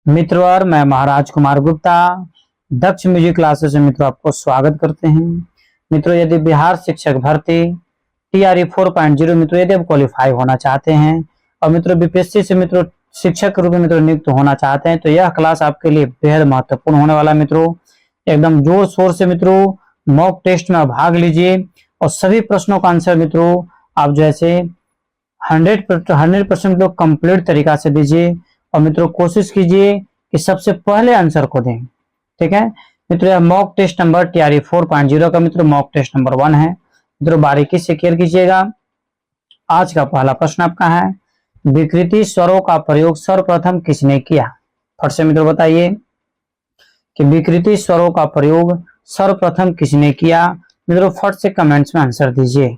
मित्रों और मैं महाराज कुमार गुप्ता दक्ष म्यूजिक क्लासेस में मित्रों आपको स्वागत करते हैं। मित्रों यदि बिहार शिक्षक भर्ती टीआरई 4.0 मित्रों यदि आप क्वालिफाई होना चाहते हैं और मित्रों बीपीएससी से मित्रों शिक्षक के रूप में मित्रों नियुक्त होना चाहते हैं तो यह क्लास आपके लिए बेहद महत्वपूर्ण होने वाला मित्रों। एकदम जोर शोर से मित्रों मॉक टेस्ट में भाग लीजिए और सभी प्रश्नों का आंसर मित्रों आप जैसे 100% मित्रों कंप्लीट तरीका से दीजिए और मित्रों कोशिश कीजिए कि सबसे पहले आंसर को दें। ठीक है मित्रों, यह मॉक टेस्ट नंबर टीआरई 4.0 का मित्रों मॉक टेस्ट नंबर 1 है। मित्रों बारीकी से क्लियर कीजिएगा। आज का पहला प्रश्न आपका है, विकृति स्वरों का प्रयोग सर्वप्रथम किसने किया? फट से मित्रों बताइए कि विकृति स्वरों का प्रयोग सर्वप्रथम किसने किया। मित्रों फट से कमेंट्स में आंसर दीजिए।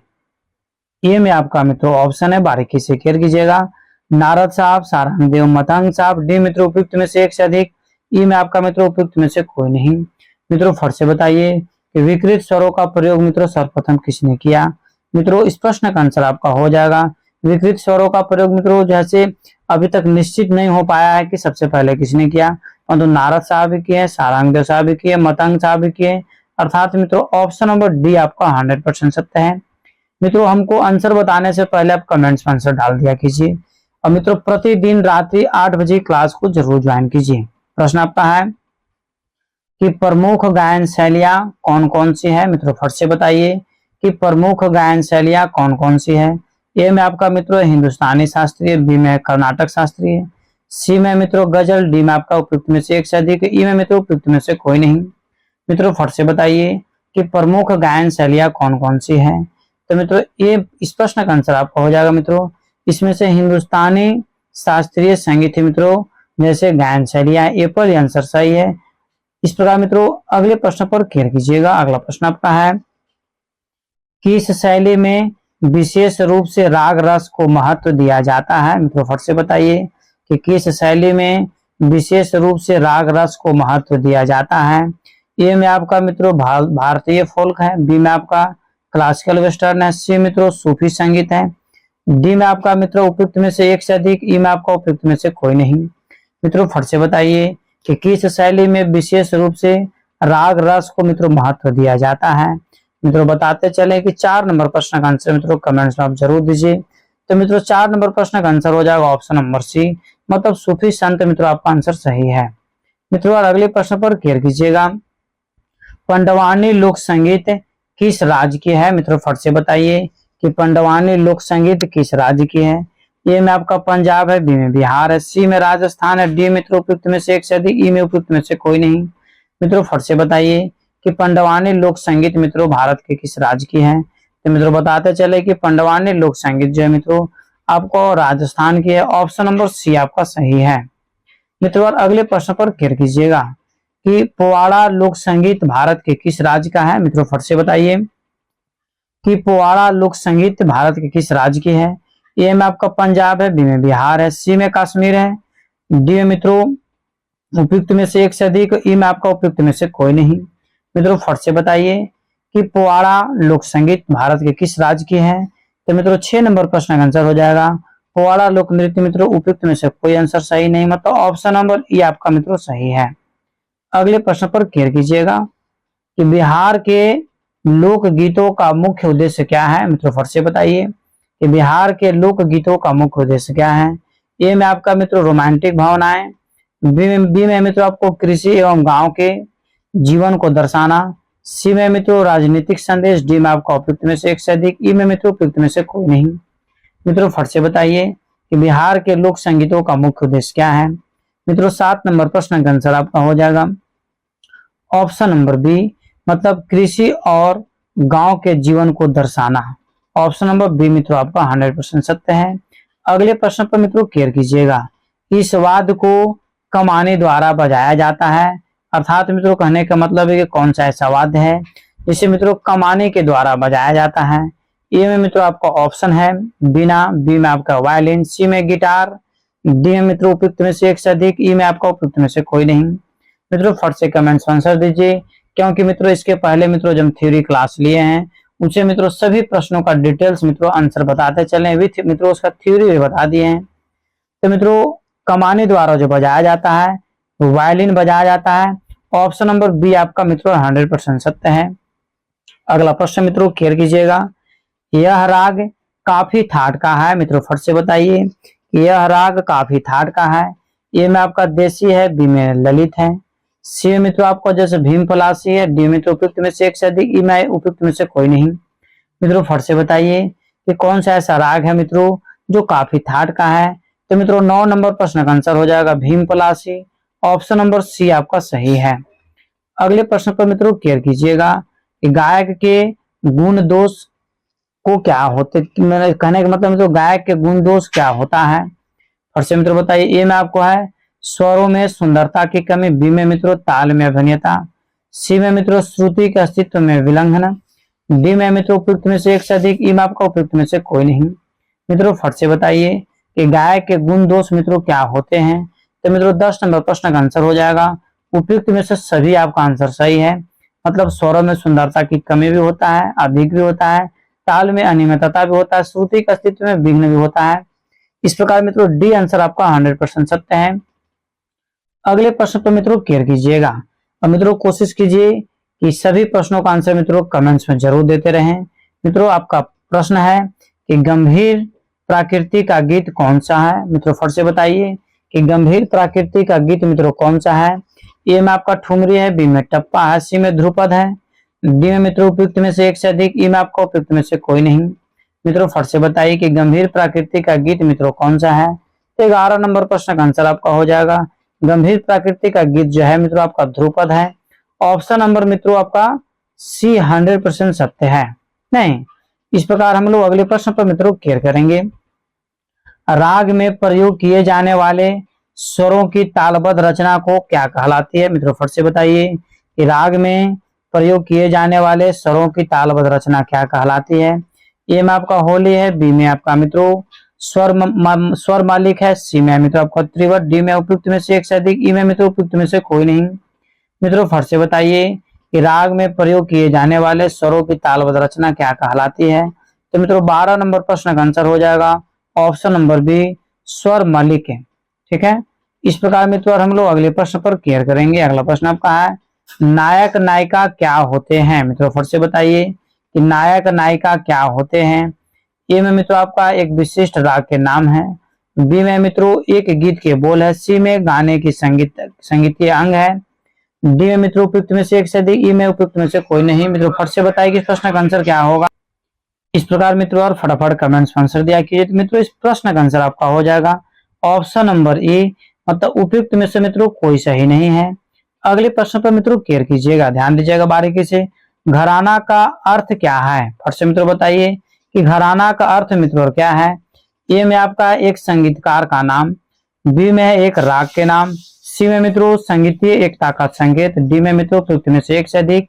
ये में आपका मित्रों ऑप्शन है, बारीकी से क्लियर कीजिएगा। नारद साहब, सारंगदेव, मतंग साहब, डी मित्रों उपयुक्त में से एक से अधिक, ई में आपका मित्रों उपयुक्त में से कोई नहीं। मित्रों फट से बताइए कि विकृत स्वरों का प्रयोग मित्रों सर्वप्रथम किसने किया। मित्रों इस प्रश्न का आंसर आपका हो जाएगा विकृत स्वरों का प्रयोग मित्रों जैसे अभी तक निश्चित नहीं हो पाया है कि सबसे पहले किसने किया, परंतु नारद साहब भी किए, सारंगदेव साहब भी किए, मतंग साहब भी किए, अर्थात मित्रों ऑप्शन नंबर डी आपका 100% सत्य है। मित्रों हमको आंसर बताने से पहले आप कमेंट्स में आंसर डाल दिया कीजिए और मित्रों प्रतिदिन रात्रि 8 बजे क्लास को जरूर ज्वाइन कीजिए। प्रश्न आपका है कि प्रमुख गायन शैलियां कौन कौन सी है। मित्रों फट से बताइए कि प्रमुख गायन शैलियां कौन कौन सी है। ए में आपका मित्रों हिंदुस्तानी शास्त्रीय, बी में कर्नाटक शास्त्रीय, सी में मित्रों गजल, डी में आपका उपयुक्त में से एक से अधिक, ई में मित्रों उपयुक्त में से कोई नहीं। मित्रों फट से बताइए कि प्रमुख गायन शैलियां कौन कौन सी है। तो मित्रों ये इस प्रश्न का आंसर आपका हो जाएगा मित्रों इसमें से हिंदुस्तानी शास्त्रीय संगीत मित्रों जैसे गायन शैलियां, ए पर आंसर सही है। इस प्रकार मित्रों अगले प्रश्न पर क्लियर कीजिएगा। अगला प्रश्न आपका है, किस शैली में विशेष रूप से राग रस को महत्व दिया जाता है। मित्रों फट से बताइए कि किस शैली में विशेष रूप से राग रस को महत्व दिया जाता है। ए में आपका मित्रों भारतीय फोल्क है, बी में आपका क्लासिकल वेस्टर्न है, सी मित्रों सूफी संगीत है, डी में आपका मित्रों उपयुक्त में से एक से अधिक, ई में आपका उपयुक्त में से कोई नहीं। मित्रों फट से बताइए कि किस शैली में विशेष रूप से राग रस को मित्रों महत्व दिया जाता है। मित्रों बताते चले कि 4 नंबर प्रश्न का आंसर मित्रों कमेंट्स में आप जरूर दीजिए। तो मित्रों 4 नंबर प्रश्न का आंसर हो जाएगा ऑप्शन नंबर सी, मतलब सूफी संत मित्रों आपका आंसर सही है। मित्रों और अगले प्रश्न पर क्लियर कीजिएगा, पंडवानी लोक संगीत किस राज्य की है। मित्रों फट से बताइए कि पंडवानी लोक संगीत किस राज्य की है। ए में आपका पंजाब है, बी में बिहार है, सी में राजस्थान है, डी मित्रों उपयुक्त में से एक से अधिक, ई में उपयुक्त में से कोई नहीं। मित्रों फट से बताइए कि पंडवानी लोक संगीत मित्रों भारत के किस राज्य की है। तो मित्रों बताते चले कि पंडवानी लोक संगीत जो है मित्रों आपको राजस्थान की है। ऑप्शन नंबर सी आपका सही है। मित्रों और अगले प्रश्न पर क्लियर कीजिएगा कि पोवाड़ा लोक संगीत भारत के किस राज्य का है। मित्रों फट से बताइए कि पोवाड़ा लोक संगीत भारत के किस राज्य की है। ए में आपका पंजाब है, बी में बिहार है, सी में कश्मीर है, डी में मित्रों उपयुक्त में से एक से अधिक, ई में आपका उपयुक्त में से कोई नहीं। मित्रों फट से बताइए कि पोवाड़ा लोक संगीत भारत के किस राज्य की है। तो मित्रों 6 नंबर प्रश्न का आंसर हो जाएगा पोवाड़ा लोक नृत्य मित्रों उपयुक्त में से कोई आंसर सही नहीं, मतलब ऑप्शन नंबर ई आपका मित्रों सही है। अगले प्रश्न पर क्लियर कीजिएगा कि बिहार के लोक गीतों का मुख्य उद्देश्य क्या है। मित्रों फट से बताइए कि बिहार के लोक गीतों का मुख्य उद्देश्य क्या है। ए में आपका मित्रों रोमांटिक भावनाएं, बी में मित्रों आपको कृषि एवं गांव के जीवन को दर्शाना, सी में मित्रों राजनीतिक संदेश, डी में आपका उपयुक्त में से एक से अधिक, ई में मित्रों उपयुक्त में से कोई नहीं। मित्रों फट से बताइए कि बिहार के लोक संगीतों का मुख्य उद्देश्य क्या है। मित्रों 7 नंबर प्रश्न का आंसर आपका हो जाएगा ऑप्शन नंबर बी, मतलब कृषि और गांव के जीवन को दर्शाना। ऑप्शन नंबर बी मित्रों आपका 100% सत्य है। अगले प्रश्न पर मित्रों क्लियर कीजिएगा, इस वाद्य को कमाने द्वारा बजाया जाता है, अर्थात मित्रों कहने का मतलब है कि कौन सा ऐसा वाद्य है जिसे मित्रों कमाने के द्वारा बजाया जाता है। ए में मित्रों आपका ऑप्शन है बीना, बी में आपका वायलिन, सी में गिटार, डी में मित्रों उपयुक्त में से एक से अधिक, ई में आपका उपयुक्त में से कोई नहीं। मित्रों फट से कमेंट्स आंसर दीजिए, क्योंकि मित्रों इसके पहले मित्रों जब थ्योरी क्लास लिए हैं उनसे मित्रों सभी प्रश्नों का डिटेल्स मित्रों आंसर बताते चले, विथ मित्रों उसका थ्योरी भी बता दिए हैं। तो मित्रों कमाने द्वारा जो बजाया जाता है वायलिन बजाया जाता है। ऑप्शन नंबर बी आपका मित्रों 100% सत्य है। अगला प्रश्न मित्रों केयर कीजिएगा, यह राग काफी ठाट का है। मित्रों फट से बताइए, यह राग काफी ठाट का है। ए में आपका देसी है, बी में ललित है, सी में मित्रों आपका जैसे भीम पलासी है, डी में तो उपयुक्त में से एक से अधिक, ई में उपयुक्त में से कोई नहीं। मित्रों फट से बताइए कि कौन सा ऐसा राग है मित्रों जो काफी ठाट का है। तो मित्रों 9 नंबर प्रश्न का आंसर हो जाएगा Bhimpalasi. Option number C आपका सही है। अगले प्रश्न पर मित्रों केयर कीजिएगा कि गायक के गुण दोष को क्या होते, मेरे कहने का मतलब मित्रों गायक के गुण दोष क्या होता है। फट से मित्रों बताइए, ए में आपको है स्वरों में सुंदरता की कमी, बी में मित्रों ताल में अभिन्नता, सी में मित्रों श्रुति के अस्तित्व में विलंघन, डी में मित्रों उपयुक्त में से एक से अधिक, ई में आपका उपयुक्त में से कोई नहीं। मित्रों फट से बताइए कि गायक के गुण दोष मित्रों क्या होते हैं। तो मित्रों 10 नंबर प्रश्न का आंसर हो जाएगा उपयुक्त में से सभी आपका आंसर सही है। मतलब स्वरों में सुंदरता की कमी भी होता है, अधिक भी होता है, ताल में अनियमितता भी होता है, श्रुति के अस्तित्व में विघ्न भी होता है। इस प्रकार मित्रों डी आंसर आपका 100% सत्य है। अगले प्रश्न पर मित्रों केयर कीजिएगा और मित्रों कोशिश कीजिए कि सभी प्रश्नों का आंसर मित्रों कमेंट्स में जरूर देते रहें। मित्रों आपका प्रश्न है कि गंभीर प्रकृति का गीत कौन सा है। मित्रों फट से बताइए कि गंभीर प्रकृति का गीत मित्रों कौन सा है। ए में आपका ठुमरी है, बी में टप्पा है, सी में ध्रुपद है, डी में मित्रों उपयुक्त में से एक से अधिक, ई में आपका उपयुक्त में से कोई नहीं। मित्रों फट से बताइए कि गंभीर प्रकृति का गीत मित्रों कौन सा है। तो 11 नंबर प्रश्न का आंसर आपका हो जाएगा गंभीर प्रकृति का गीत जो है मित्रों आपका ध्रुपद है। ऑप्शन नंबर मित्रों आपका सी 100% सत्य है। नहीं, इस प्रकार हम लोग अगले प्रश्न पर मित्रों केयर करेंगे। राग में प्रयोग किए जाने वाले स्वरों की तालबद्ध रचना को क्या कहलाती है। मित्रों फट से बताइए कि राग में प्रयोग किए जाने वाले स्वरों की तालबद्ध रचना क्या कहलाती है। ए में आपका होली है, बी में आपका मित्रों स्वर मालिक है, सी में मित्रों आपका त्रिवट, डी में उपयुक्त में से एक से अधिक, ई में मित्रों उपयुक्त में से कोई नहीं। मित्रों फट से बताइए कि राग में प्रयोग किए जाने वाले स्वरों की तालबद्ध रचना क्या कहलाती है। तो मित्रों 12 नंबर प्रश्न का आंसर हो जाएगा ऑप्शन नंबर बी स्वर मालिक है। ठीक है, इस प्रकार मित्रों हम लोग अगले प्रश्न पर केयर करेंगे। अगला प्रश्न आपका है नायक नायिका क्या होते हैं। मित्रों फट से बताइए कि नायक नायिका क्या होते हैं। ए में मित्रों आपका एक विशिष्ट राग के नाम है, बी में मित्रों एक गीत के बोल है, सी में गाने की संगीतीय अंग है, डी में मित्रों उपयुक्त में से एक से अधिक, ई में उपयुक्त में से कोई नहीं। मित्रों फट से बताइए कि इस प्रश्न का आंसर क्या होगा। इस प्रकार मित्रों और फटाफट कमेंट्स में आंसर दिया कीजिए। तो मित्रों इस प्रश्न का आंसर आपका हो जाएगा ऑप्शन नंबर ए, मतलब उपयुक्त में से मित्रों कोई सही नहीं है। अगले प्रश्न पर मित्रों केयर कीजिएगा, ध्यान दीजिएगा बारीकी से। घराना का अर्थ क्या है। फट से मित्रों बताइए कि घराना का अर्थ मित्रों क्या है। ए में आपका एक संगीतकार का नाम, बी में एक राग के नाम, सी में मित्रों संगीतीय एकता का संकेत, डी में मित्रों उपयुक्त में से एक से अधिक,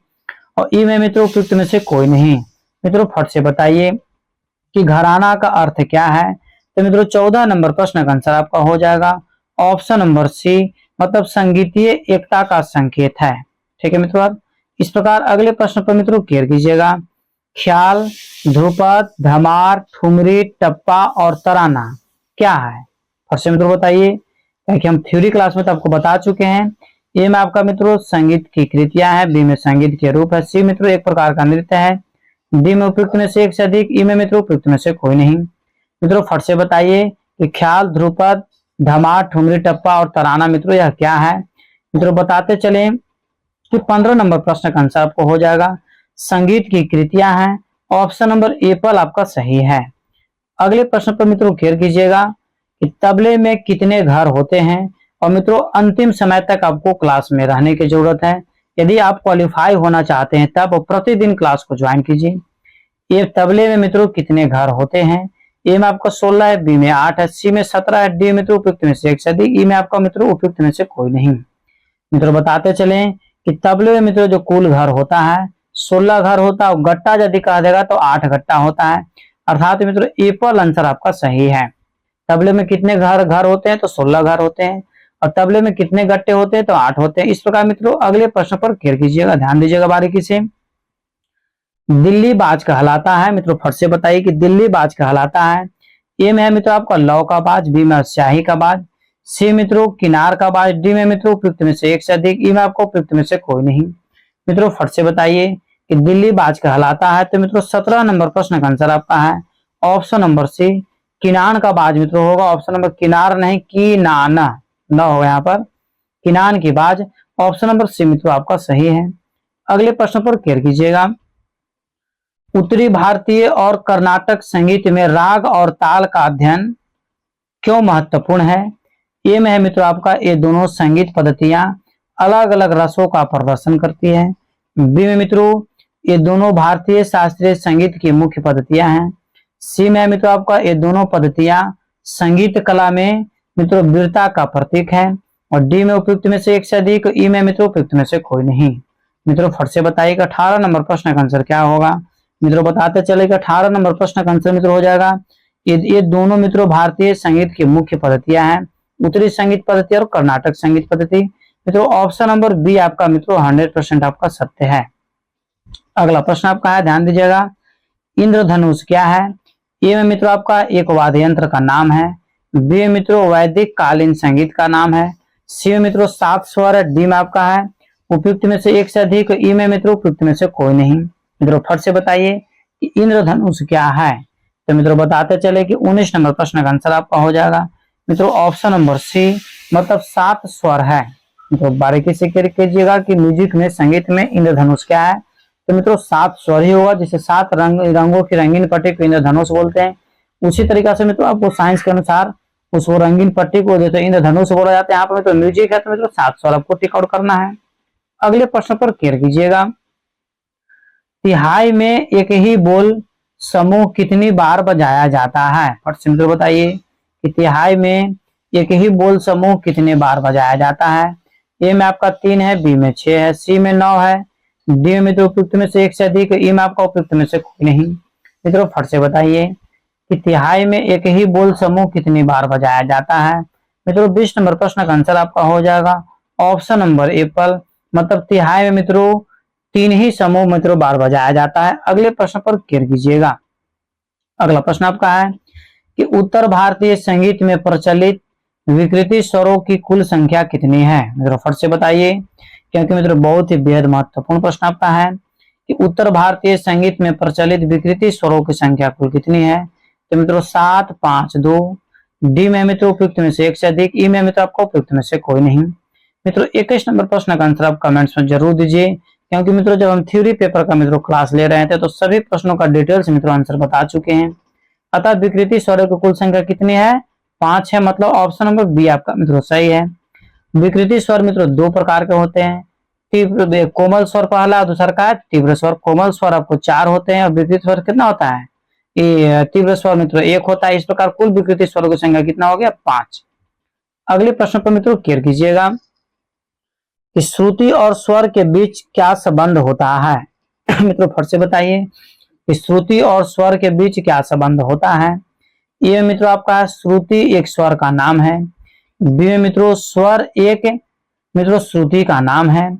और ई में मित्रों उपयुक्त में से कोई नहीं। मित्रों फट से बताइए कि घराना का अर्थ क्या है। तो मित्रों 14 नंबर प्रश्न का आंसर आपका हो जाएगा ऑप्शन नंबर सी, मतलब संगीतीय एकता का संकेत है। ठीक है मित्रों, इस प्रकार अगले प्रश्न पर मित्रों केयर कीजिएगा। ख्याल, ध्रुपद, धमार, ठुमरी, टप्पा और तराना क्या है। फट से मित्रों बताइए, कि हम थ्योरी क्लास में तो आपको बता चुके हैं। ए में आपका मित्रों संगीत की कृतियां है, बी में संगीत के रूप है, सी मित्रों एक प्रकार का नृत्य है, डी में उपयुक्त में से एक से अधिक, ई में मित्रों उपयुक्त में से कोई नहीं। मित्रों फट से बताइए कि ख्याल, ध्रुपद, धमार, ठुमरी, टप्पा और तराना मित्रों यह क्या है। मित्रों बताते चले कि 15 नंबर प्रश्न का आंसर आपको हो जाएगा संगीत की कृतियां हैं। ऑप्शन नंबर ए पर आपका सही है। अगले प्रश्न पर मित्रों केयर कीजिएगा कि तबले में कितने घर होते हैं। और मित्रों अंतिम समय तक आपको क्लास में रहने की जरूरत है। यदि आप क्वालिफाई होना चाहते हैं तब प्रतिदिन क्लास को ज्वाइन कीजिए। ये तबले में मित्रों कितने घर होते हैं। ए में आपका 16 है, बी में 8 है, सी में 17 है, डी मित्रों उपयुक्त में से एक से अधिक, ई में आपका मित्रों उपयुक्त में से कोई नहीं। मित्रों बताते चले कि तबले में मित्रों जो कुल घर होता है 16 घर होता है। गट्टा यदि कहा जाएगा तो 8 गट्टा होता है। अर्थात मित्रों ए पर आंसर आपका सही है। तबले में कितने घर होते हैं तो 16 घर होते हैं, और तबले में कितने गट्टे होते हैं तो 8 होते हैं। इस प्रकार मित्रों अगले प्रश्न पर केयर कीजिएगा, ध्यान दीजिएगा बारीकी से। दिल्ली बाज कहलाता है। मित्रों फट से बताइए कि दिल्ली बाज कहलाता है। ए में है मित्रों आपका लौ का बाज, बी में स्याही का बाज, सी मित्रों किनार का बाज, डी में मित्रों उपयुक्त में से एक से अधिक, ई में आपको उपयुक्त में से कोई नहीं। मित्रों फट से बताइए कि दिल्ली बाज कहलाता है, तो मित्रों 17 नंबर प्रश्न का आंसर आपका है ऑप्शन नंबर सी किनान का बाज मित्रों होगा। ऑप्शन नंबर किनार नहीं कीनान न होगा यहाँ पर, किनान की बाज। ऑप्शन नंबर सी मित्रों आपका सही है। अगले प्रश्न पर केयर कीजिएगा। उत्तरी भारतीय और कर्नाटक संगीत में राग और ताल का अध्ययन क्यों महत्वपूर्ण है? ए में है मित्रों आपका ये दोनों संगीत पद्धतियां अलग अलग रसों का प्रदर्शन करती है। बी में मित्रों ये दोनों भारतीय शास्त्रीय संगीत की मुख्य पद्धतियां हैं। सी में है मित्रों आपका ये दोनों पद्धतियां संगीत कला में मित्रों वीरता का प्रतीक है। और डी में उपयुक्त में से एक से अधिक, ई में मित्रों उपयुक्त में से कोई नहीं। मित्रों फट से बताइएगा 18 नंबर प्रश्न का आंसर क्या होगा। मित्रों बताते चलेगा 18 नंबर प्रश्न का आंसर मित्रों हो जाएगा ये दोनों मित्रों भारतीय संगीत की मुख्य पद्धतियां हैं, उत्तरी संगीत पद्धति और कर्नाटक संगीत पद्धति। मित्रों ऑप्शन नंबर बी आपका मित्रों 100% आपका सत्य है। अगला प्रश्न आपका है, ध्यान दीजिएगा, इंद्रधनुष क्या है? ए में मित्रों आपका एक वाद्य यंत्र का नाम है। बी में मित्रों वैदिक कालीन संगीत का नाम है। सी में मित्रों 7 स्वर है। डी में आपका है उपयुक्त में से एक से अधिक, ई में मित्रों उपयुक्त में से कोई नहीं। मित्रों फट से बताइए कि इंद्रधनुष क्या है। तो मित्रों बताते चले कि 19 नंबर प्रश्न का आंसर आपका हो जाएगा मित्रों ऑप्शन नंबर सी मतलब 7 स्वर है। तो बारीकी से क्लियर कीजिएगा कि म्यूजिक में संगीत में इंद्रधनुष क्या है। तो मित्रों 7 स्वर ही होगा, जिसे 7 रंगों की रंगीन पट्टी को इंद्रधनुष बोलते हैं। उसी तरीका से मित्रों आपको साइंस के अनुसार उस रंगीन पट्टी को जैसे इंद्रधनुष बोला जाता है, यहाँ पर मित्रों म्यूजिक है तो मित्रों 7 स्वर आपको टिक आउट करना है। अगले प्रश्न पर क्लियर कीजिएगा। तिहाई में एक ही बोल समूह कितनी बार बजाया जाता है? फट से मित्रों बताइए कि तिहाई में एक ही बोल समूह कितने बार बजाया जाता है। ए में आपका 3 है, बी में 6 है, सी में 9 है, डी में मित्रों उपयुक्त में से एक से अधिक, ई में आपका उपयुक्त में से कोई नहीं। मित्रों फट से बताइए कि तिहाई में एक ही बोल समूह कितनी बार बजाया जाता है। मित्रों 20 नंबर प्रश्न का आंसर आपका हो जाएगा ऑप्शन नंबर एप्पल मतलब तिहाई में मित्रों 3 ही समूह मित्रों बार बजाया जाता है। अगले प्रश्न पर क्लियर कीजिएगा। अगला प्रश्न आपका है कि उत्तर भारतीय संगीत में प्रचलित विकृति स्वरों की कुल संख्या कितनी है? मित्रों फट से बताइए, क्योंकि मित्रों बहुत ही बेहद महत्वपूर्ण प्रश्न आपका है कि उत्तर भारतीय संगीत में प्रचलित विकृति स्वरों की संख्या कुल कितनी है। तो मित्रों 7, 5, 2। डी में मित्रों उपयुक्त में से एक से अधिक, ई में मित्रों आपको उपयुक्त में से कोई नहीं। मित्रों 21 नंबर प्रश्न का आंसर आप कमेंट्स में जरूर दीजिए, क्योंकि मित्रों जब हम थ्योरी पेपर का मित्रों क्लास ले रहे थे तो सभी प्रश्नों का डिटेल्स मित्रों आंसर बता चुके हैं। अतः विकृति स्वरों की कुल संख्या कितनी है? 5 है, मतलब ऑप्शन नंबर बी आपका मित्रों सही है। विकृति स्वर मित्रों 2 प्रकार के होते हैं, तीव्र कोमल स्वर पहला, दूसरा का है तीव्र स्वर। कोमल स्वर आपको 4 होते हैं और विकृति स्वर कितना होता है? ये तीव्र स्वर मित्रों 1 होता है। इस प्रकार कुल विकृति स्वरों की संख्या कितना हो गया? 5। अगले प्रश्न पर मित्रों क्लियर कीजिएगा कि श्रुति और स्वर के बीच क्या संबंध होता है? मित्रों फट से बताइए कि श्रुति और स्वर के बीच क्या संबंध होता है। ये मित्रों आपका श्रुति एक स्वर का नाम है। बी में मित्रों स्वर एक मित्रों श्रुति का नाम है।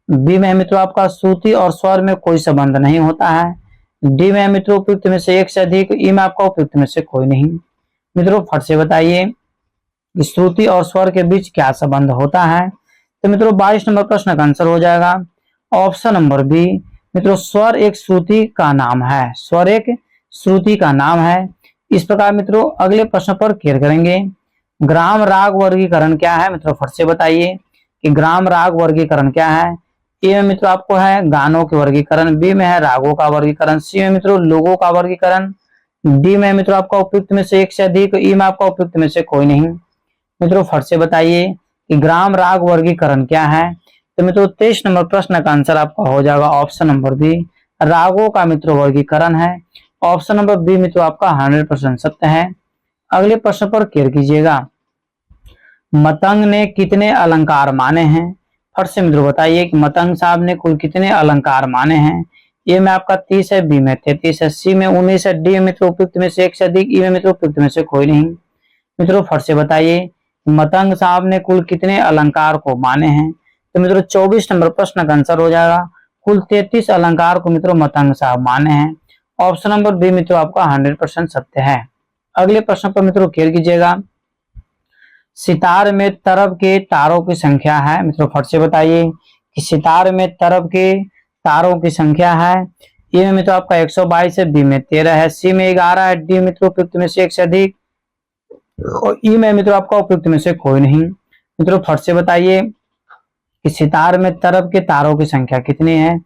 बी में मित्रों आपका श्रुति और स्वर में कोई संबंध नहीं होता है। डी में मित्रों उपयुक्त में से एक से अधिक, ई में आपका उपयुक्त में से कोई नहीं। मित्रों फट से बताइए कि श्रुति और स्वर के बीच क्या संबंध होता है। तो मित्रों 22 नंबर प्रश्न का आंसर हो जाएगा ऑप्शन नंबर बी मित्रों स्वर एक श्रुति का नाम है। स्वर एक श्रुति का नाम है। इस प्रकार मित्रों अगले प्रश्न पर क्लियर करेंगे। ग्राम राग वर्गीकरण क्या है? मित्रों फट से बताइए कि ग्राम राग वर्गीकरण क्या है। ए में मित्रों आपको है गानों के वर्गीकरण, बी में है रागों का वर्गीकरण, सी में मित्रों लोगों का वर्गीकरण, डी में मित्रों आपका उपयुक्त में से एक से अधिक, ई में आपका उपयुक्त में से कोई नहीं। मित्रों फट से बताइए कि ग्राम राग वर्गीकरण क्या है। तो मित्रों 23 नंबर प्रश्न का आंसर आपका हो जाएगा ऑप्शन नंबर बी रागों का मित्रों वर्गीकरण है। ऑप्शन नंबर बी मित्रों आपका 100% सत्य है। अगले प्रश्न पर क्लियर कीजिएगा। मतंग ने कितने अलंकार माने हैं? फट से मित्रों बताइए कि मतंग साहब ने कुल कितने अलंकार माने हैं। ए में आपका 30 है, बी में 33 है, सी में 19 है, डी में मित्रों उपयुक्त में से एक से अधिक, ई में मित्रों उपयुक्त में से कोई नहीं। मित्रों फट से बताइए मतंग साहब ने कुल कितने अलंकार को माने हैं। तो मित्रों 24 नंबर प्रश्न का आंसर हो जाएगा कुल 33 अलंकार को मित्रों मतंग साहब माने हैं। ऑप्शन नंबर बी मित्रों आपका 100% सत्य है। अगले प्रश्न पर मित्रों क्लियर कीजिएगा। सितार में तरफ के तारों की संख्या है? मित्रों फट से बताइए कि सितार में तरफ के तारों की संख्या है। ए में मित्रों आपका 122 है, बी में 13 है, सी में 11 है, डी मित्रों उपयुक्त में से एक से अधिक, और ई में मित्रों आपका उपयुक्त में से कोई नहीं। मित्रों फट से बताइए कि सितार में तरफ के तारों की संख्या कितनी है?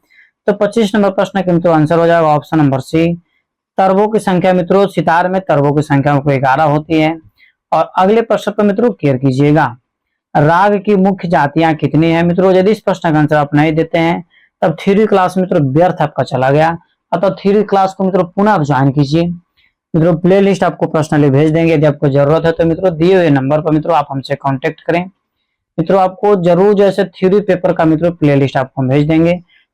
तो 25 नंबर प्रश्न का मित्रों आंसर हो जाएगा ऑप्शन नंबर सी। तरबों की संख्या मित्रों सितार में तरबों की संख्या 11 होती है। और अगले प्रश्न पर मित्रों केयर कीजिएगा, राग की मुख्य जातियां कितनी है? मित्रों यदि इस प्रश्न का आंसर आप नहीं देते हैं तब थ्योरी क्लास मित्रों व्यर्थ आपका चला गया, अतः थ्योरी क्लास को मित्रों पुनः आप ज्वाइन कीजिए। मित्रों प्ले लिस्ट आपको पर्सनली भेज देंगे, यदि आपको जरूरत है तो मित्रों दिए हुए नंबर पर मित्रों आप हमसे कांटेक्ट करें। मित्रों आपको जरूर जैसे थ्योरी पेपर का मित्रों प्ले लिस्ट आपको भेज देंगे,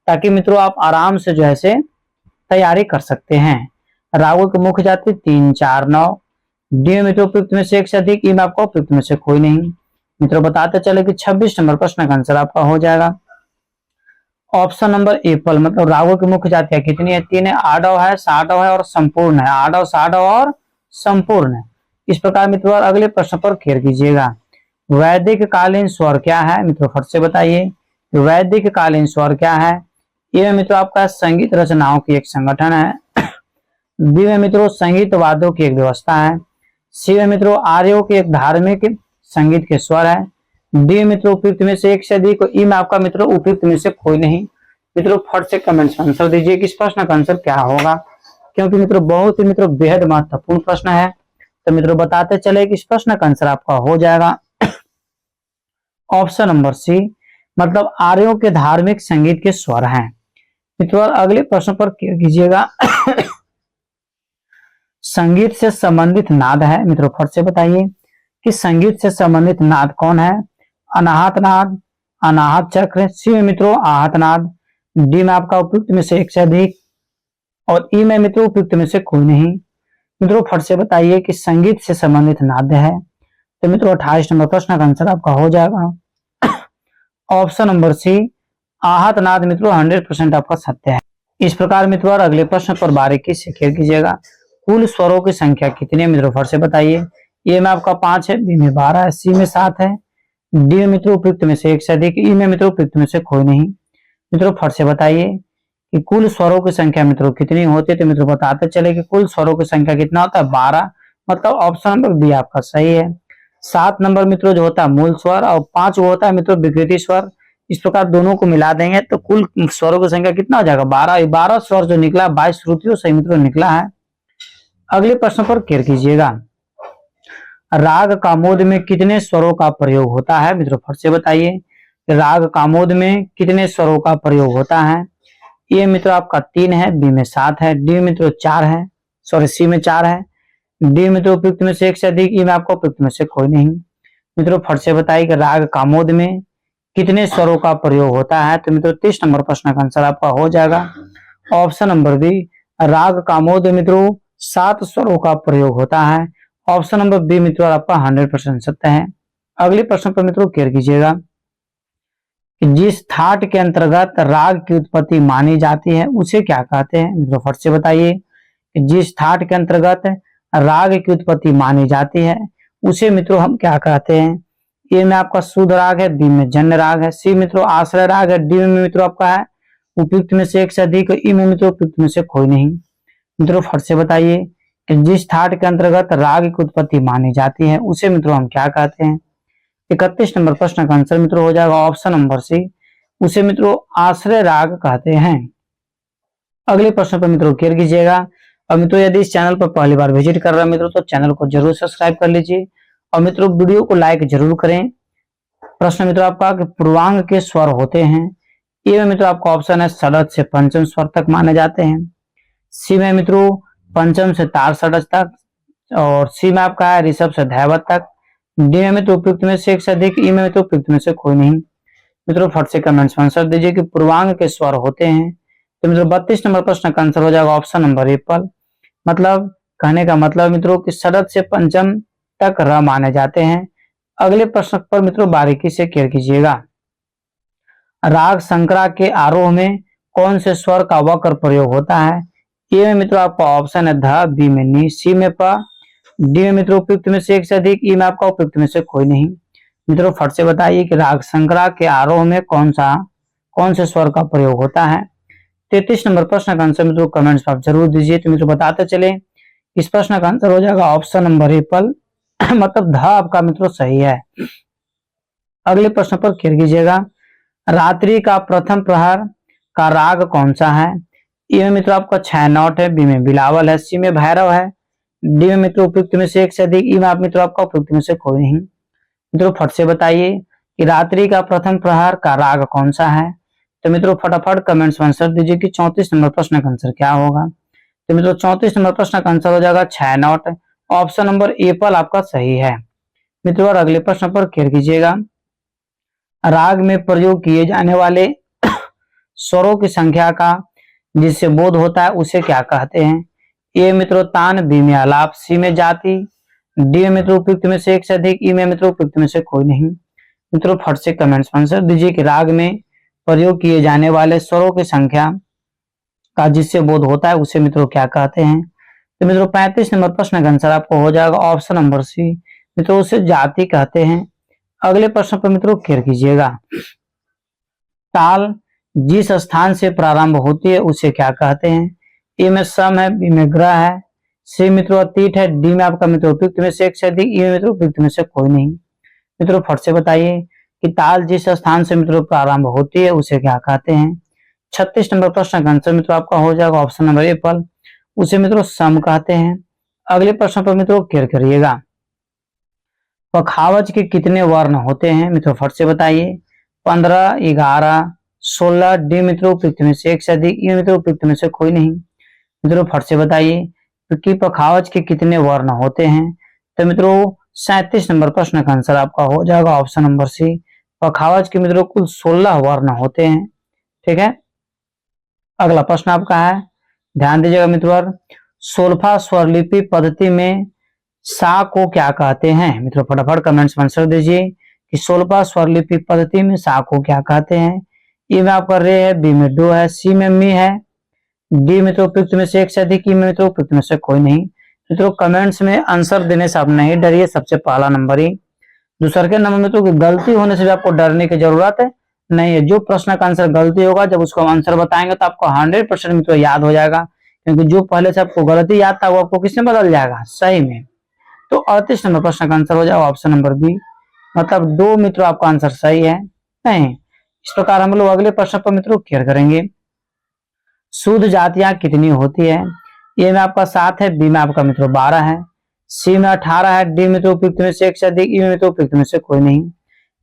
ताकि मित्रों आप आराम से जो है तैयारी कर सकते हैं। रागों की मुख्य जाति 3, 4, 9, डी मित्रों उपयुक्त में से एक से अधिक, ई में आपका उपयुक्त में से कोई नहीं। मित्रों बताते चले कि 26 नंबर प्रश्न का आंसर आपका हो जाएगा ऑप्शन नंबर एप्पल। मतलब रागों की मुख्य जातियां कितनी है? 3 है, आडव है, साडव है और संपूर्ण है। आडव, साडव और संपूर्ण है। इस प्रकार मित्रों अगले प्रश्न पर खेर कीजिएगा, वैदिक कालीन स्वर क्या है? मित्रों फट से बताइए वैदिक कालीन स्वर क्या है? ये मित्रों आपका संगीत रचनाओं की एक संगठन है, बी में मित्रों संगीत वाद्यों की एक व्यवस्था है, सी में मित्रों आर्यों के एक धार्मिक संगीत के स्वर है, डी मित्रों उपयुक्त में से एक से अधिक, ई में आपका मित्रों उपयुक्त में से कोई नहीं। मित्रों फट से कमेंट्स में आंसर दीजिए कि इस प्रश्न का आंसर क्या होगा, क्योंकि मित्रों बहुत ही मित्रों बेहद महत्वपूर्ण प्रश्न है। तो मित्रों बताते चले कि इस प्रश्न का आंसर आपका हो जाएगा ऑप्शन नंबर सी, मतलब आर्यों के धार्मिक संगीत के स्वर हैं। मित्रों अगले प्रश्न पर कीजिएगा, संगीत से संबंधित नाद है। मित्रों फट से बताइए कि संगीत से संबंधित नाद कौन है? अनाहत नाद, अनाहत चक्र, सी में मित्रों आहत नाद, डी में आपका उपयुक्त में से एक से अधिक, और ई में मित्रों उपयुक्त में से कोई नहीं। मित्रों फट से बताइए कि संगीत से संबंधित नाद है। तो मित्रों 28 नंबर प्रश्न का आंसर आपका हो जाएगा ऑप्शन नंबर सी, आहत नाद। मित्रों 100% आपका सत्य है। इस प्रकार मित्रों अगले प्रश्न पर बारीकी से खेल कीजिएगा, कुल स्वरों की संख्या कितनी है? मित्रों फट से बताइए। ए में आपका 5 है, बी में 12 है, सी में 7 है, डी में मित्रों उपयुक्त में से एक से अधिक, ई में मित्रों उपयुक्त में से कोई नहीं। मित्रों फट से बताइए कि कुल स्वरों की संख्या मित्रों कितनी होती है? तो मित्रों बताते चले कि कुल स्वरों की संख्या कितना होता है? 12। मतलब ऑप्शन नंबर बी आपका सही है। 7 नंबर मित्रों जो होता है मूल स्वर, और 5 वो होता है मित्रों विकृति स्वर। इस प्रकार दोनों को मिला देंगे तो कुल स्वरों की संख्या कितना हो जाएगा? 12। 12 स्वर जो निकला 22 श्रुतियों से मित्रों निकला है। अगले प्रश्न पर केयर कीजिएगा, राग कामोद में कितने स्वरों का प्रयोग होता है? मित्रों फट से बताइए राग कामोद में कितने स्वरों का प्रयोग होता है? ए मित्रों आपका 3 है, बी में 7 है, डी मित्रों 4 है, सॉरी सी में 4 है, डी मित्रों उपयुक्त में से एक से अधिक, ई में आपका उपयुक्त में से कोई नहीं। मित्रों फट से बताइए कि राग कामोद में कितने स्वरों का प्रयोग होता है? तो मित्रों 30 नंबर प्रश्न का आंसर आपका हो जाएगा ऑप्शन नंबर बी, राग कामोद मित्रों 7 स्वरों का प्रयोग होता है। ऑप्शन नंबर बी मित्रों आपका 100% सत्य है। अगले प्रश्न पर मित्रों केयर कीजिएगा कि जिस थाट के अंतर्गत राग की उत्पत्ति मानी जाती है उसे क्या कहते हैं? मित्रों फट से बताइए कि जिस थाट के अंतर्गत राग की उत्पत्ति मानी जाती है उसे मित्रों हम क्या कहते हैं? ए में आपका शुद्ध राग है, बी में जन्य राग है, सी मित्रों आश्रय राग है, डी में मित्रों आपका है उपयुक्त में से एक से अधिक, ई में मित्रों उपयुक्त में से कोई नहीं। मित्रों फट से बताइए कि जिस थाट के अंतर्गत राग की उत्पत्ति मानी जाती है उसे मित्रों हम क्या कहते हैं? 31 नंबर प्रश्न का आंसर मित्रों हो जाएगा ऑप्शन नंबर सी, उसे मित्रों आश्रय राग कहते हैं। अगले प्रश्न पर मित्रों केयर कीजिएगा। और मित्रों यदि इस चैनल पर पहली बार विजिट कर रहे हैं मित्रों तो चैनल को जरूर सब्सक्राइब कर लीजिए, और मित्रों वीडियो को लाइक जरूर करें। प्रश्न मित्रों आपका कि पूर्वांग के स्वर होते हैं। ए में मित्रों आपका ऑप्शन है षडज से पंचम स्वर तक माने जाते हैं, सी में मित्रों पंचम से तार षडज तक, और सी में आपका है ऋषभ से धैवत तक, डी में मित्रों उपयुक्त में से एक से अधिक, ई में मित्रों उपयुक्त में से कोई नहीं। मित्रों फट से कमेंट्स में आंसर दीजिए कि पूर्वांग के स्वर होते हैं। तो मित्रों 32 नंबर प्रश्न का आंसर हो जाएगा ऑप्शन नंबर एप्पल। मतलब कहने का मतलब मित्रों कि षडज से पंचम तक र माने जाते हैं। अगले प्रश्न पर मित्रों बारीकी से केयर कीजिएगा, राग संकरा के आरोह में कौन से स्वर का वक्र प्रयोग होता है? ए में मित्रों आपका ऑप्शन है ध, बी में नी, सी में प, डी में मित्रों उपयुक्त में से एक से अधिक, ई में आपका उपयुक्त में से कोई नहीं। मित्रों फट से बताइए कि राग संग्रह के आरोह में कौन से स्वर का प्रयोग होता है। 33 नंबर प्रश्न का आंसर मित्रों कमेंट्स में आप जरूर दीजिए। तो मित्रों बताते चले, इस प्रश्न का आंसर हो जाएगा ऑप्शन नंबर ए पल मतलब ध आपका मित्रों सही है। अगले प्रश्न पर क्लियर कीजिएगा, रात्रि का प्रथम प्रहर का राग कौन सा है। ए में मित्रों आपका छैनौट है, बी में बिलावल है, सी में भैरव है, डी में मित्रों उपयुक्त में से एक से अधिक, ई में आप मित्रों आपका उपयुक्त में से कोई नहीं। मित्रों फट से बताइए कि रात्रि का प्रथम प्रहर का राग कौन सा है। तो मित्रों फटाफट कमेंट्स में आंसर दीजिए कि 34 नंबर प्रश्न का आंसर क्या होगा। तो मित्रों 34 नंबर प्रश्न का आंसर हो जाएगा छैनौट, ऑप्शन नंबर ए पल आपका सही है। मित्रों और अगले प्रश्न पर क्लियर कीजिएगा, राग में प्रयोग किए जाने वाले स्वरों की संख्या का जिससे बोध होता है उसे क्या कहते हैं। ए मित्रों तान, बी में आलाप, सी में जाति, डी में मित्रों उपयुक्त में से एक से अधिक, ई में मित्रों उपयुक्त में से कोई नहीं। मित्रों फट से कमेंट्स में आंसर दीजिए कि राग में प्रयोग किए जाने वाले स्वरों की संख्या का जिससे बोध होता है उसे मित्रों क्या कहते हैं। तो मित्रों 35 नंबर प्रश्न का आंसर आपको हो जाएगा ऑप्शन नंबर सी, मित्रों उसे जाति कहते हैं। अगले प्रश्न पर मित्रों क्लियर कीजिएगा, ताल जिस स्थान से प्रारंभ होती है उसे क्या कहते हैं। ए में सम है, बी में ग्रह है, सी मित्रों अतीत है, डी में आपका मित्रों उपयुक्त में से एक से अधिक, ई में मित्रों उपयुक्त में से कोई नहीं। मित्रों फट से बताइए कि ताल जिस स्थान से मित्रों प्रारंभ होती है उसे क्या कहते हैं। 36 नंबर प्रश्न का आंसर मित्रों आपका हो जाएगा ऑप्शन नंबर ए पल, उसे मित्रों सम कहते हैं। अगले प्रश्न पर मित्रों क्लियर करिएगा, पखावज के कितने वर्ण होते हैं। मित्रों फट से बताइए, 15, 11, 16, डी मित्रों उपयुक्त में से एक से अधिक, ई मित्रों उपयुक्त में से कोई नहीं। मित्रों फट से बताइए कि पखावज के कितने वर्ण होते हैं। तो मित्रों 37 नंबर प्रश्न का आंसर आपका हो जाएगा ऑप्शन नंबर सी, पखावज के मित्रों कुल 16 वर्ण होते हैं। ठीक है, अगला प्रश्न आपका है, ध्यान दीजिएगा मित्रों, सोल्फा स्वरलिपि पद्धति में सा को क्या कहते हैं। मित्रों फटाफट कमेंट्स में आंसर दीजिए कि सोल्फा स्वरलिपि पद्धति में सा को क्या कहते हैं। ई में आपका रे है, बी में डो है, सी में मी है, डी मित्रों उपयुक्त में से एक से अधिक, ई में मित्रों उपयुक्त में से कोई नहीं। मित्रों कमेंट्स में आंसर देने से आप नहीं डरिए, सबसे पहला नंबर ही। दूसरे के नंबर मित्रों की गलती होने से भी आपको डरने की जरूरत है नहीं है। जो प्रश्न का आंसर गलती होगा जब उसको हम आंसर बताएंगे तो आपको 100% मित्रों याद हो जाएगा, क्योंकि जो पहले से आपको गलती याद था वो आपको किसमें बदल जाएगा, सही में। तो 38 नंबर प्रश्न का आंसर हो जाएगा ऑप्शन नंबर बी, मतलब 2 मित्रों आपका आंसर सही है नहीं। इस प्रकार हम लोग अगले प्रश्न पर मित्रों क्लियर करेंगे, शुद्ध जातियां कितनी होती है। ए में आपका 7 है, बी में आपका मित्रों 12 है, सी में 18 है, डी मित्रों उपयुक्त में से एक से अधिक, ई में मित्रों उपयुक्त में से कोई नहीं।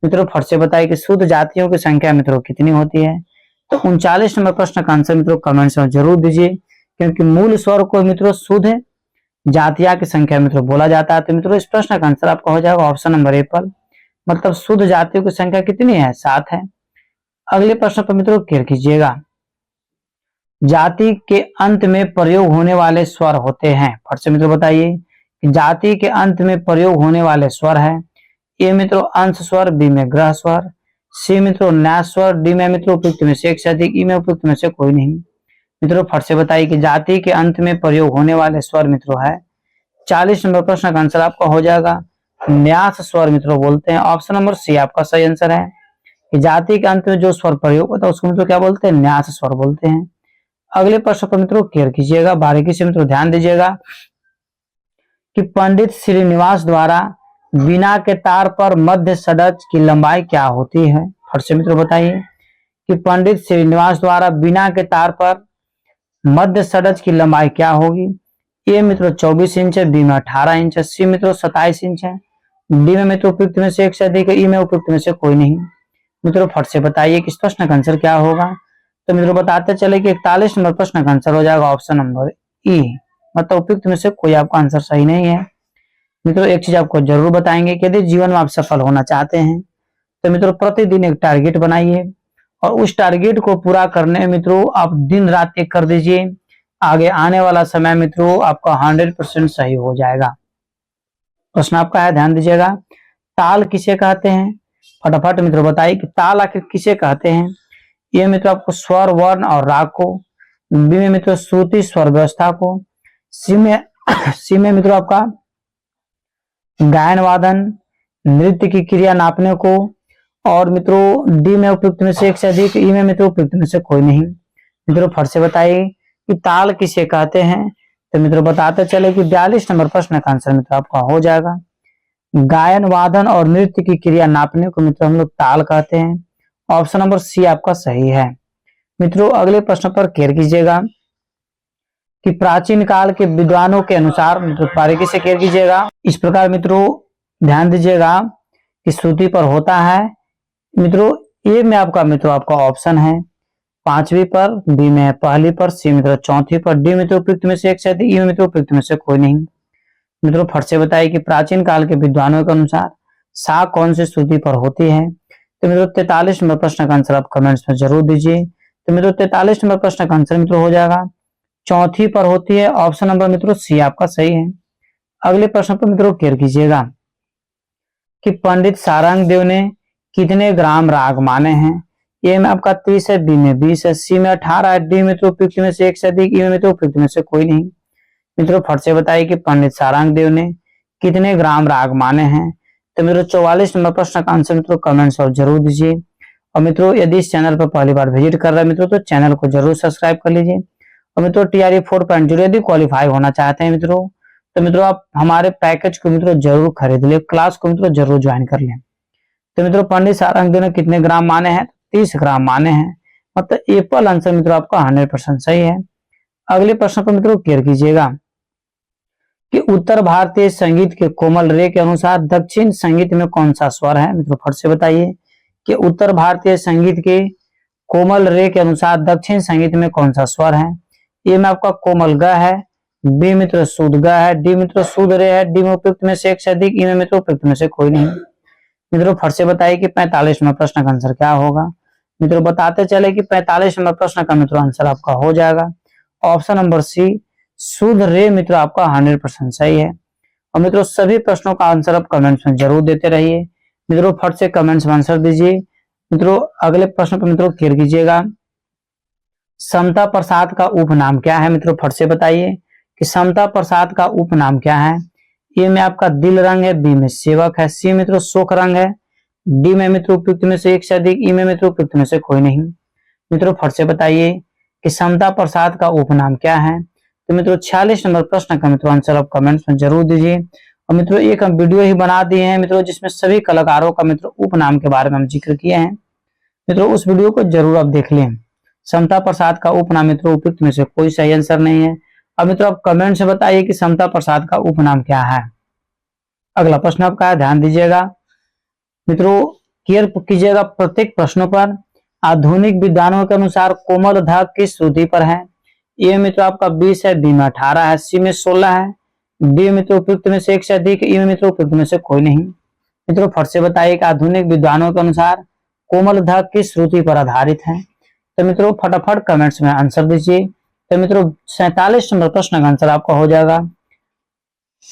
मित्रों फट से बताइए कि शुद्ध जातियों की संख्या मित्रों कितनी होती है। तो 39 नंबर प्रश्न का आंसर मित्रों कमेंट्स में जरूर दीजिए, क्योंकि मूल स्वर को मित्रों शुद्ध जातिया की संख्या मित्रों बोला जाता है। तो मित्रों इस प्रश्न का आंसर आपका हो जाएगा ऑप्शन नंबर ए पर, मतलब शुद्ध जातियों की संख्या कितनी है, 7 है। अगले प्रश्न पर मित्रों क्लियर कीजिएगा, जाति के अंत में प्रयोग होने वाले स्वर होते हैं। फट से मित्रों बताइए कि जाति के अंत में प्रयोग होने वाले स्वर है। ए मित्रों अंश स्वर, बी में ग्रह स्वर, सी मित्रों न्यास स्वर, डी में मित्रों उपयुक्त में से एक से अधिक, ई में उपयुक्त में से कोई नहीं। मित्रों फट से बताइए कि जाति के अंत में प्रयोग होने वाले स्वर मित्रों है। 40 नंबर प्रश्न का आंसर आपका हो जाएगा न्यास स्वर मित्रों बोलते हैं, ऑप्शन नंबर सी आपका सही आंसर है कि जाति के अंत में जो स्वर प्रयोग होता है उसको मित्रों क्या बोलते हैं, न्यास स्वर बोलते हैं। अगले प्रश्न पर मित्रों क्लियर कीजिएगा, बारीकी से मित्रों ध्यान दीजिएगा कि पंडित श्रीनिवास द्वारा बिना के तार पर मध्य षड्ज की लंबाई क्या होती है। फट से मित्रों बताइए कि पंडित श्रीनिवास द्वारा बिना के तार पर मध्य षड्ज की लंबाई क्या होगी। ए मित्रों 24 इंच है, बी में 18 इंच है, सी मित्रों 27 इंच है, डी में मित्रों उपयुक्त में से एक से अधिक, ई में उपयुक्त में से कोई नहीं। मित्रों फट से बताइए कि इस प्रश्न का आंसर क्या होगा। तो मित्रों बताते चले कि 41 नंबर प्रश्न का आंसर हो जाएगा ऑप्शन नंबर ई, मतलब उपयुक्त में से कोई आपका आंसर सही नहीं है। मित्रों एक चीज आपको जरूर बताएंगे कि यदि जीवन में आप सफल होना चाहते हैं तो मित्रों प्रतिदिन एक टारगेट बनाइए और उस टारगेट को पूरा करने में मित्रों आप दिन रात एक कर दीजिए, आगे आने वाला समय मित्रों आपका 100% सही हो जाएगा। प्रश्न आपका है, ध्यान दीजिएगा, ताल किसे कहते हैं। फटाफट मित्रों बताइए कि ताल आखिर किसे कहते हैं। ये मित्रों आपको स्वर, वर्ण और राग को, बी में मित्रों श्रुति स्वर व्यवस्था को, सी में मित्रों आपका गायन वादन, नृत्य की क्रिया नापने को। और मित्रों डी में उपयुक्त में से एक से अधिक, ई में मित्रों उपयुक्त में से कोई नहीं। मित्रों फट से बताइए कि ताल किसे कहते हैं। तो मित्रों बताते चले कि 42 नंबर प्रश्न का आंसर मित्रों आपका हो जाएगा। गायन वादन और नृत्य की क्रिया नापने को मित्रों हम लोग ताल कहते हैं। ऑप्शन नंबर सी आपका सही है। मित्रों अगले प्रश्न पर केयर कीजिएगा कि प्राचीन काल के विद्वानों के अनुसार, मित्रों बारीकी से केयर कीजिएगा। इस प्रकार मित्रों ध्यान दीजिएगा कि श्रुति पर होता है। मित्रों ए में आपका मित्रों आपका ऑप्शन है 5वीं पर, बी में पहली पर, सी मित्रों 4थी पर, डी मित्रों उपयुक्त में से एक से अधिक, ई मित्रों उपयुक्त में से कोई नहीं। मित्रों फट से बताइए कि प्राचीन काल के विद्वानों के अनुसार सा कौन सी श्रुति पर होती है। तो मित्रों 43 नंबर प्रश्न का आंसर आप कमेंट्स में जरूर दीजिए। तो मित्रों 43 नंबर प्रश्न का आंसर मित्रों हो जाएगा 4थी पर होती है। ऑप्शन नंबर मित्रों सी आपका सही है। अगले प्रश्न पर मित्रों केयर कीजिएगा कि पंडित सारंग देव ने कितने ग्राम राग माने हैं। ए में आपका 30 है, बी में 20 है, सी में 18 है, डी में तो उपयुक्त में से एक से अधिक, ई में तो उपयुक्त में से कोई नहीं। मित्रों फट से बताइए कि पंडित सारंग देव ने कितने ग्राम राग माने हैं। तो मित्रों 44 नंबर प्रश्न का आंसर मित्रों कमेंट्स और जरूर दीजिए। और मित्रों यदि इस चैनल पर पहली बार विजिट कर रहे हैं मित्रों तो चैनल को जरूर सब्सक्राइब कर लीजिए। और मित्रों TRE 4.0 यदि क्वालिफाई होना चाहते हैं मित्रों तो मित्रों आप हमारे पैकेज को मित्रों जरूर खरीद ले, क्लास को मित्रों जरूर ज्वाइन कर लें। तो मित्रों पंडित सारंग देव ने कितने ग्राम माने हैं, 30 ग्राम माने हैं। मतलब एप्पल आंसर मित्रों आपका 100% सही है। अगले प्रश्न पर मित्रों केयर कीजिएगा कि उत्तर भारतीय संगीत के कोमल रे के अनुसार दक्षिण संगीत में कौन सा स्वर है। मित्रों फट से बताइए कि उत्तर भारतीय संगीत के कोमल रे के अनुसार दक्षिण संगीत में कौन सा स्वर है। ए में आपका कोमल ग है, बी मित्र शुद्ध ग है, डी मित्र शुद्ध रे है, डी में उपयुक्त में से एक से अधिक, ई में मित्र उपयुक्त में से कोई नहीं। मित्रों फट से बताइए कि 45 नंबर प्रश्न का आंसर क्या होगा। मित्रों बताते चले कि 45 नंबर प्रश्न का मित्रों आंसर आपका हो जाएगा ऑप्शन नंबर सी शुद्ध रे। मित्रों आपका 100% सही है। और मित्रों सभी प्रश्नों का आंसर आप कमेंट्स में जरूर देते रहिए। मित्रों फट से कमेंट्स में आंसर दीजिए। मित्रों अगले प्रश्न पर मित्रों केयर कीजिएगा समता प्रसाद का उपनाम क्या है। मित्रों फट से बताइए कि समता प्रसाद का उपनाम क्या है। ए में आपका दिल रंग है, बी में सेवक है, सी मित्रों शोक रंग है, डी में मित्रों उपयुक्त में से एक से अधिक, ई में मित्रों उपयुक्त में से कोई नहीं। मित्रों फट से बताइए कि समता प्रसाद का उपनाम क्या है। तो मित्रों 46 नंबर प्रश्न का मित्रों आंसर आप कमेंट्स में जरूर दीजिए। और मित्रों एक हम वीडियो ही बना दिए हैं मित्रों जिसमें सभी कलाकारों का मित्रों उपनाम के बारे में हम जिक्र किए हैं। मित्रों उस वीडियो को जरूर आप देख लें। समता प्रसाद का उपनाम मित्रों उपयुक्त में से कोई सही आंसर नहीं है। अब मित्रों आप कमेंट से बताइए कि समता प्रसाद का उपनाम क्या है। अगला प्रश्न आपका है, ध्यान दीजिएगा मित्रों, केयर कीजिएगा प्रत्येक प्रश्नों पर। आधुनिक विद्वानों के अनुसार कोमल ध किस श्रुति पर है। ए मित्रों आपका 20 है, बी में 18 है, सी में 16 है, डी मित्रों उपयुक्त में से एक से अधिक, ई मित्रों उपयुक्त में से कोई नहीं। मित्रों फट से बताइए कि आधुनिक विद्वानों के अनुसार कोमल ध किस श्रुति पर आधारित है। तो मित्रों फटाफट कमेंट्स में आंसर दीजिए। तो मित्रों 47 नंबर प्रश्न का आंसर आपका हो जाएगा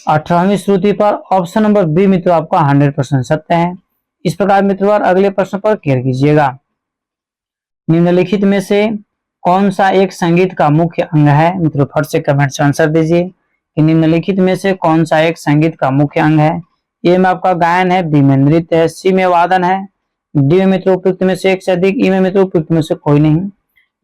18वीं श्रुति पर। ऑप्शन नंबर बी मित्रों आपका 100% सत्य है। इस प्रकार मित्रों अगले प्रश्न पर केयर कीजिएगा निम्नलिखित में से कौन सा एक संगीत का मुख्य अंग है। मित्रों फट से कमेंट से आंसर दीजिए कि निम्नलिखित में से कौन सा एक संगीत का मुख्य अंग है। ए में आपका गायन है, बी में नृत्य है, सी में वादन है, डी में मित्रों उपयुक्त में से एक से अधिक, ई में मित्रों उपयुक्त में से कोई नहीं।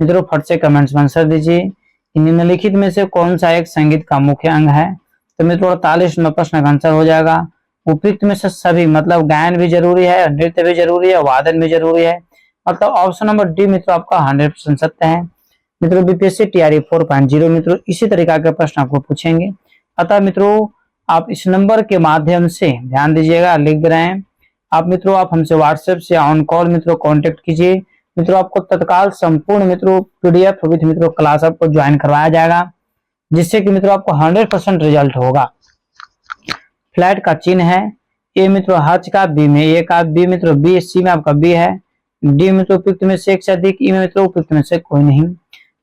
मित्रों फट से कमेंट्स में आंसर दीजिए कि निम्नलिखित में से कौन सा एक संगीत का मुख्य अंग है। तो मित्रों 48 नंबर प्रश्न का आंसर हो जाएगा उपयुक्त में से सभी। मतलब गायन भी जरूरी है, नृत्य भी जरूरी है, वादन भी जरूरी है। मतलब ऑप्शन नंबर डी मित्रों आपका 100% सत्य है। मित्रों बीपीएससी TRE 4.0 मित्रों इसी तरीका के प्रश्न आपको पूछेंगे। अतः मित्रों आप इस नंबर के माध्यम से ध्यान दीजिएगा, लिख रहे हैं आप मित्रों, आप हमसे व्हाट्सएप से ऑन कॉल मित्रों कांटेक्ट कीजिए। मित्रों आपको तत्काल संपूर्ण मित्रों PDF विद मित्रों क्लास आपको ज्वाइन करवाया जाएगा, जिससे कि मित्रों आपको 100% रिजल्ट होगा। फ्लैट का चिन्ह है, ए मित्रों हज का, बी में ए का, बी मित्रों बी, सी में आपका बी है, डी मित्रों उपयुक्त में से एक से अधिक, ई में मित्रों उपयुक्त में से कोई नहीं।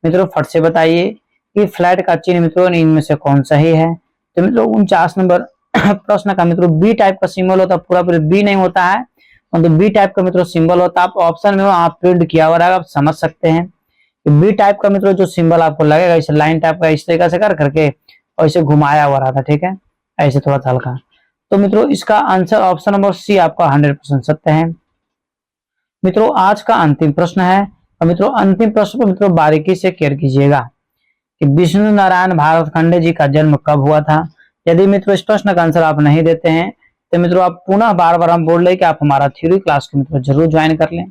मित्रों फट से बताइए कि फ्लैट का चिन्ह मित्रों इनमें से कौन सही है। तो मित्रों 49 नंबर प्रश्न का मित्रों बी टाइप का सिंबल होता है, पूरा पूरा बी नहीं होता है, तो बी टाइप का मित्रों सिंबल होता है। आप ऑप्शन में आप प्रिंट किया हुआ रहेगा, आप समझ सकते हैं बी टाइप का मित्रों जो सिंबल आपको लगेगा इसे लाइन टाइप का इस तरीके से कर करके और इसे घुमाया हुआ रहता, ठीक है, ऐसे थोड़ा सा हल्का। तो मित्रों इसका आंसर ऑप्शन नंबर सी आपका 100% सत्य है। मित्रों आज का अंतिम प्रश्न है, और मित्रों अंतिम प्रश्न को मित्रों बारीकी से केयर कीजिएगा कि विष्णु नारायण भारतखंडे जी का जन्म कब हुआ था। यदि मित्रों इस प्रश्न का आंसर आप नहीं देते हैं तो मित्रों आप पुनः बार बार हम बोल रहे कि आप हमारा थ्योरी क्लास को मित्रों जरूर ज्वाइन कर लें।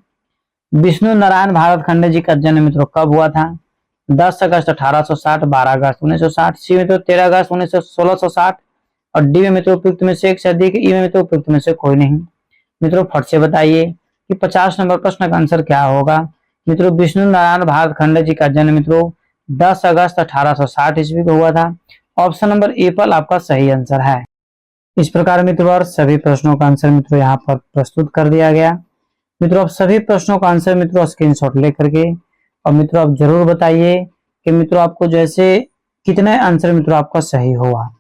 विष्णु नारायण भारतखंडे जी का जन्म मित्रों कब हुआ था? 10 अगस्त 1860, 12 अगस्त 1960, सी मित्रों 13 अगस्त 1660 और डी में मित्रों उपयुक्त में से एक से अधिक, ई में मित्रों उपयुक्त में से कोई नहीं। मित्रों फट से बताइए कि 50 नंबर प्रश्न का आंसर क्या होगा। मित्रों विष्णु नारायण भारतखंडे जी का जन्म मित्रों 10 अगस्त 1860 ईस्वी को हुआ था। ऑप्शन नंबर ए पर आपका सही आंसर है। इस प्रकार मित्रों सभी प्रश्नों का आंसर मित्रों यहाँ पर प्रस्तुत कर दिया गया। मित्रों आप सभी प्रश्नों का आंसर मित्रों स्क्रीनशॉट लेकर के और मित्रों आप जरूर बताइए कि मित्रों आपको जैसे कितने आंसर मित्रों आपका सही हुआ।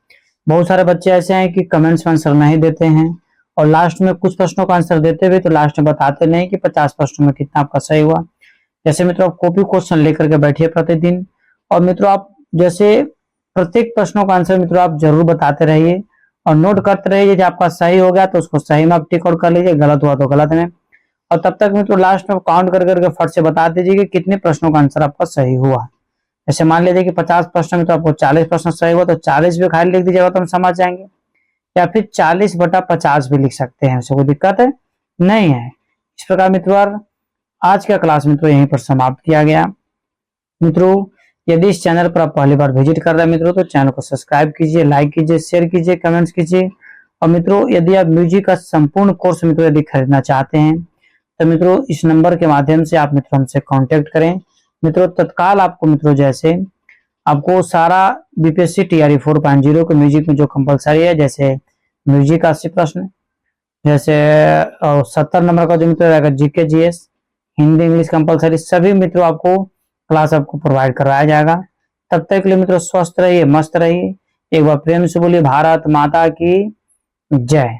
बहुत सारे बच्चे ऐसे हैं कि कमेंट्स में आंसर नहीं देते हैं और लास्ट में कुछ प्रश्नों का आंसर देते हुए तो लास्ट में बताते नहीं कि 50 प्रश्नों में कितना आपका सही हुआ। जैसे मित्रों आप कॉपी क्वेश्चन लेकर के बैठिए प्रतिदिन, और मित्रों आप जैसे प्रत्येक प्रश्नों का आंसर मित्रों आप जरूर बताते रहिए और नोट करते रहिए। जब आपका सही हो गया तो उसको सही में आप टिक आउट कर लीजिए, गलत हुआ तो गलत में। और तब तक मित्रों लास्ट में काउंट कर करके फट से बता दीजिए कि कितने प्रश्नों का आंसर आपका सही हुआ। जैसे मान लीजिए कि 50 प्रश्न में तो आपको 40 प्रश्न सही हुआ तो 40 भी खाली लिख दीजिएगा तो हम समझ जाएंगे, या फिर 40/50 भी लिख सकते हैं, उससे कोई दिक्कत है नहीं है। इस प्रकार मित्रों आज का क्लास मित्रों यहीं पर समाप्त किया गया। मित्रों यदि इस चैनल पर आप पहली बार विजिट कर रहे हैं मित्रों तो चैनल को सब्सक्राइब कीजिए, लाइक कीजिए, शेयर कीजिए, कमेंट्स कीजिए। और मित्रों यदि आप म्यूजिक का संपूर्ण कोर्स मित्रों यदि खरीदना चाहते हैं तो मित्रों इस नंबर के माध्यम से आप मित्रों हमसे कांटेक्ट करें। मित्रों तत्काल आपको मित्रों जैसे आपको सारा बीपीएससी टीआरई 4.0 के म्यूजिक में जो कंपलसरी है, जैसे म्यूजिक 80 प्रश्न, जैसे 70 नंबर का जो मित्रों रहेगा GK GS, Hindi English compulsory, सभी मित्रों आपको क्लास आपको प्रोवाइड करवाया जाएगा। तब तक के लिए मित्रों स्वस्थ रहिए, मस्त रहिए। एक बार प्रेम से बोलिए भारत माता की जय।